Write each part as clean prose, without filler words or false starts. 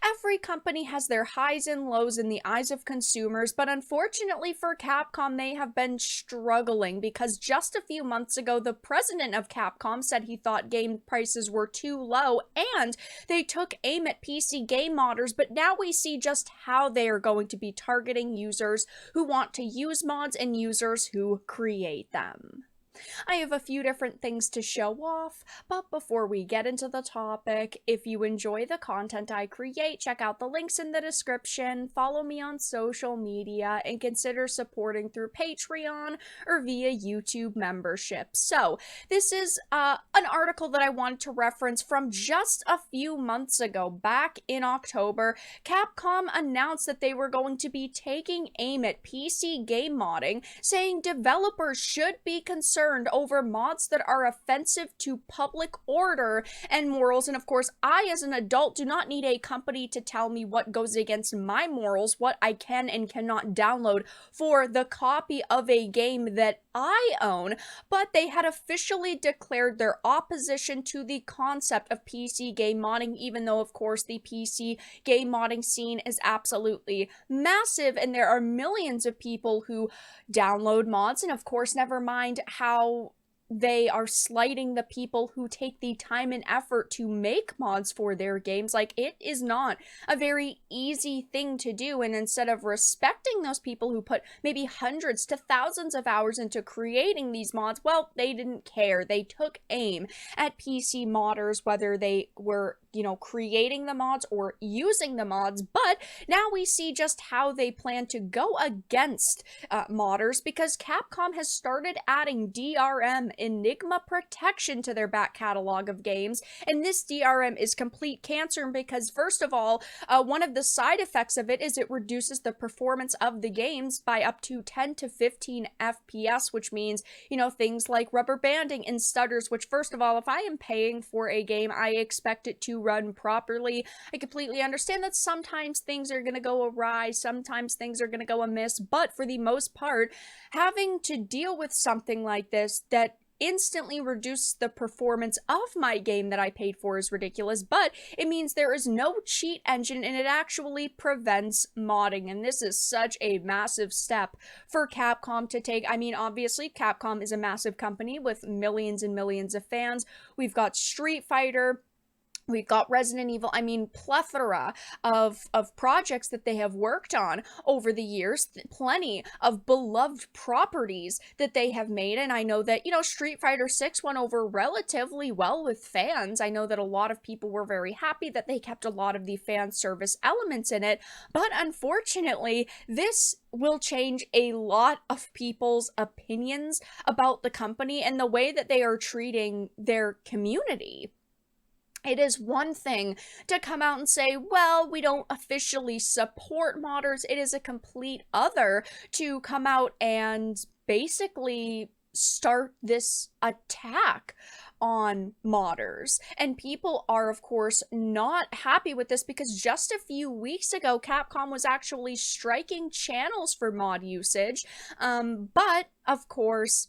Every company has their highs and lows in the eyes of consumers, but unfortunately for Capcom, they have been struggling because just a few months ago, the president of Capcom said he thought game prices were too low and they took aim at PC game modders, but now we see just how they are going to be targeting users who want to use mods and users who create them. I have a few different things to show off, but before we get into the topic, if you enjoy the content I create, check out the links in the description, follow me on social media, and consider supporting through Patreon or via YouTube membership. So, this is an article that I wanted to reference from just a few months ago. Back in October, Capcom announced that they were going to be taking aim at PC game modding, saying developers should be concerned over mods that are offensive to public order and morals. And of course, I as an adult do not need a company to tell me what goes against my morals, what I can and cannot download for the copy of a game that I own. But they had officially declared their opposition to the concept of PC game modding, even though of course the PC game modding scene is absolutely massive and there are millions of people who download mods, and of course never mind how they are slighting the people who take the time and effort to make mods for their games. Like, it is not a very easy thing to do, and instead of respecting those people who put maybe hundreds to thousands of hours into creating these mods, well, they didn't care. They took aim at PC modders, whether they were, creating the mods or using the mods. But now we see just how they plan to go against modders, because Capcom has started adding DRM, Enigma protection, to their back catalog of games, and this DRM is complete cancer because, first of all, one of the side effects of it is it reduces the performance of the games by up to 10 to 15 FPS, which means, things like rubber banding and stutters, which, first of all, if I am paying for a game, I expect it to run properly. I completely understand that sometimes things are going to go awry, sometimes things are going to go amiss, but for the most part, having to deal with something like this that instantly reduces the performance of my game that I paid for is ridiculous. But it means there is no cheat engine and it actually prevents modding, and this is such a massive step for Capcom to take. I mean, obviously Capcom is a massive company with millions and millions of fans. We've got Street Fighter, we've got Resident Evil, plethora of projects that they have worked on over the years, plenty of beloved properties that they have made, and I know that, Street Fighter 6 went over relatively well with fans. I know that a lot of people were very happy that they kept a lot of the fan service elements in it, but unfortunately, this will change a lot of people's opinions about the company and the way that they are treating their community. It is one thing to come out and say, well, we don't officially support modders. It is a complete other to come out and basically start this attack on modders. And people are, of course, not happy with this because just a few weeks ago, Capcom was actually striking channels for mod usage. But, of course,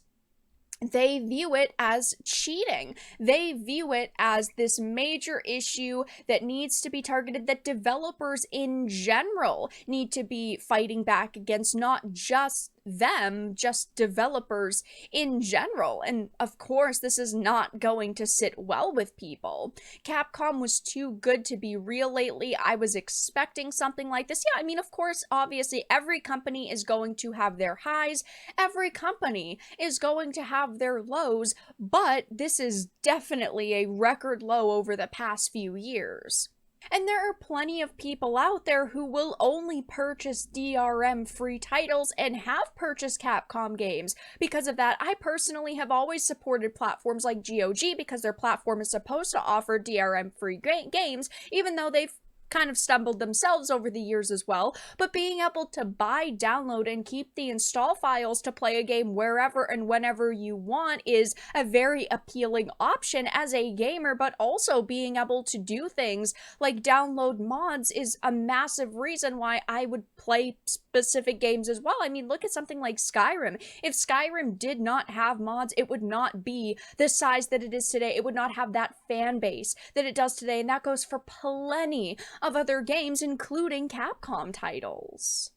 they view it as cheating. They view it as this major issue that needs to be targeted, that developers in general need to be fighting back against, not just them, just developers in general. And of course, this is not going to sit well with people. Capcom was too good to be real lately. I was expecting something like this. Yeah, of course, obviously, every company is going to have their highs. Every company is going to have their lows, but this is definitely a record low over the past few years. And there are plenty of people out there who will only purchase DRM-free titles and have purchased Capcom games. Because of that, I personally have always supported platforms like GOG because their platform is supposed to offer DRM-free games, even though they've kind of stumbled themselves over the years as well, but being able to buy, download, and keep the install files to play a game wherever and whenever you want is a very appealing option as a gamer, but also being able to do things like download mods is a massive reason why I would play specific games as well. Look at something like Skyrim. If Skyrim did not have mods, it would not be the size that it is today. It would not have that fan base that it does today, and that goes for plenty of other games, including Capcom titles.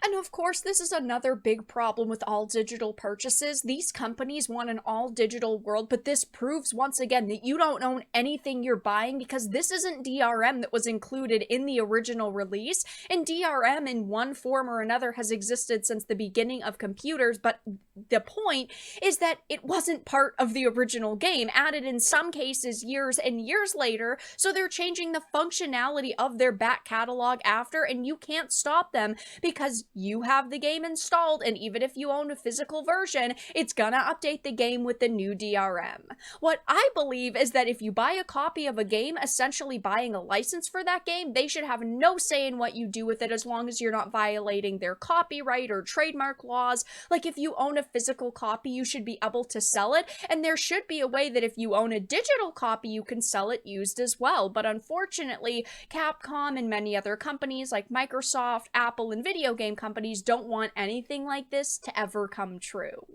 And of course, this is another big problem with all digital purchases. These companies want an all digital world, but this proves once again that you don't own anything you're buying, because this isn't DRM that was included in the original release. And DRM in one form or another has existed since the beginning of computers, but the point is that it wasn't part of the original game, added in some cases years and years later. So they're changing the functionality of their back catalog after, and you can't stop them because you have the game installed, and even if you own a physical version, it's gonna update the game with the new DRM. What I believe is that if you buy a copy of a game, essentially buying a license for that game, they should have no say in what you do with it as long as you're not violating their copyright or trademark laws. Like, if you own a physical copy, you should be able to sell it, and there should be a way that if you own a digital copy, you can sell it used as well. But unfortunately, Capcom and many other companies like Microsoft, Apple, and video game companies don't want anything like this to ever come true.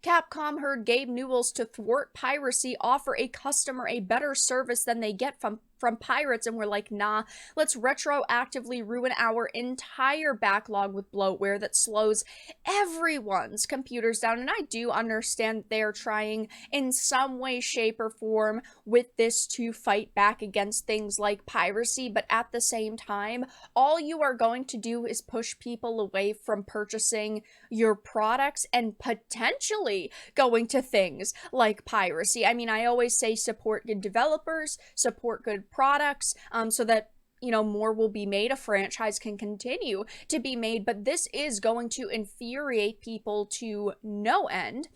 Capcom heard Gabe Newell's "To thwart piracy, offer a customer a better service than they get from pirates," and we're like, nah, let's retroactively ruin our entire backlog with bloatware that slows everyone's computers down. And I do understand they're trying in some way, shape, or form with this to fight back against things like piracy, but at the same time, all you are going to do is push people away from purchasing your products and potentially going to things like piracy. I mean, I always say support good developers, support good products, so that more will be made, a franchise can continue to be made, but this is going to infuriate people to no end.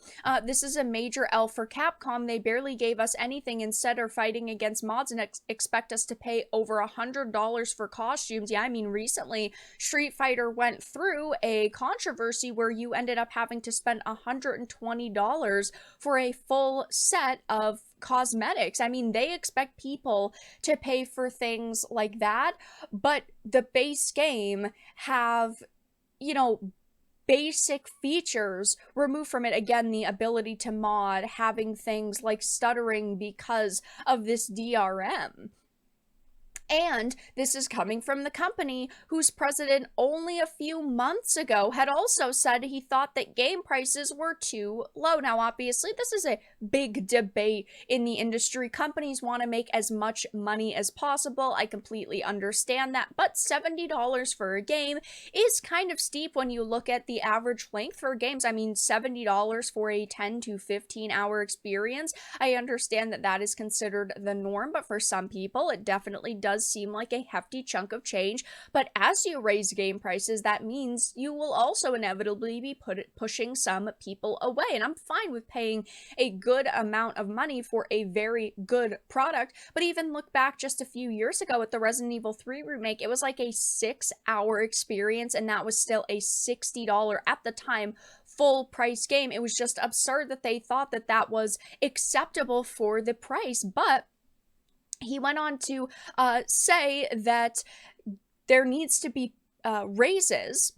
This is a major L for Capcom. They barely gave us anything. Instead are fighting against mods and expect us to pay over $100 for costumes. Yeah, I mean, recently Street Fighter went through a controversy where you ended up having to spend $120 for a full set of cosmetics. I mean, they expect people to pay for things like that, but the base game have, basic features removed from it. Again, the ability to mod, having things like stuttering because of this DRM. And this is coming from the company whose president only a few months ago had also said he thought that game prices were too low. Now, obviously, this is a big debate in the industry. Companies want to make as much money as possible. I completely understand that. But $70 for a game is kind of steep when you look at the average length for games. I mean, $70 for a 10 to 15 hour experience. I understand that that is considered the norm, but for some people, it definitely does seem like a hefty chunk of change. But as you raise game prices, that means you will also inevitably be pushing some people away. And I'm fine with paying a good amount of money for a very good product. But even look back just a few years ago at the Resident Evil 3 remake, it was like a 6-hour experience, and that was still a $60 at the time full price game. It was just absurd that they thought that that was acceptable for the price. But he went on to say that there needs to be raises,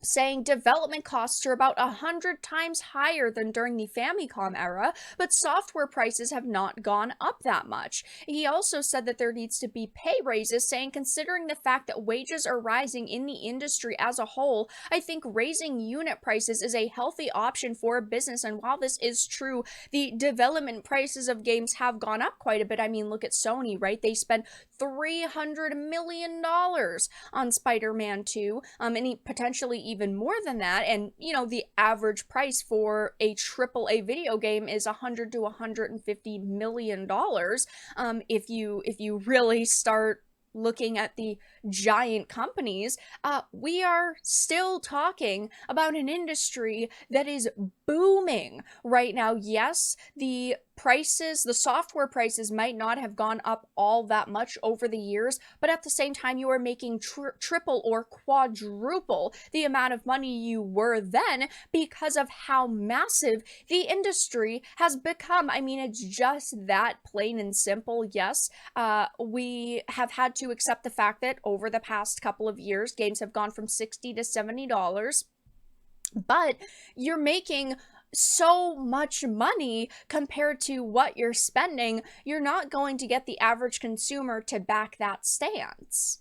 saying development costs are about 100 times higher than during the Famicom era, but software prices have not gone up that much. He also said that there needs to be pay raises, saying considering the fact that wages are rising in the industry as a whole, I think raising unit prices is a healthy option for a business. And while this is true, the development prices of games have gone up quite a bit. I mean, look at Sony, right? They spent $300 million on Spider-Man 2, and potentially even more than that. And the average price for a AAA video game is $100 to $150 million. If you really start looking at the giant companies, we are still talking about an industry that is booming right now. Yes, the software prices might not have gone up all that much over the years, but at the same time, you are making triple or quadruple the amount of money you were then because of how massive the industry has become. I mean, it's just that plain and simple. Yes, we have had to accept the fact that over the past couple of years, games have gone from $60 to $70, but you're making so much money compared to what you're spending, you're not going to get the average consumer to back that stance.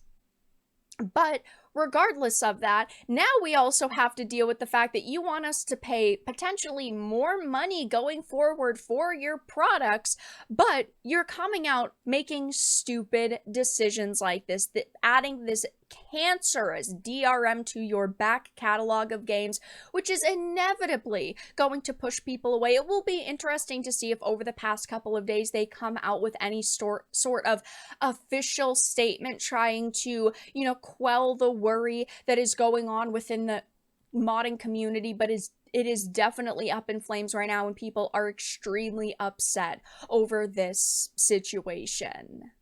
But regardless of that, now we also have to deal with the fact that you want us to pay potentially more money going forward for your products, but you're coming out making stupid decisions like this, adding this cancerous DRM to your back catalog of games, which is inevitably going to push people away. It will be interesting to see if over the past couple of days they come out with any sort of official statement trying to, quell the worry that is going on within the modding community, but it is definitely up in flames right now, and people are extremely upset over this situation.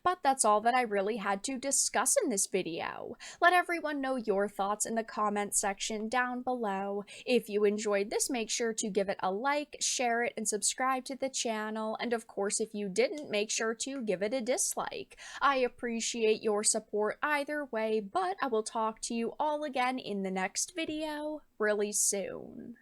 But that's all that I really had to discuss in this video. Let everyone know your thoughts in the comment section down below. If you enjoyed this, make sure to give it a like, share it, and subscribe to the channel. And of course, if you didn't, make sure to give it a dislike. I appreciate your support either way, but I will talk to you all again in the next video really soon.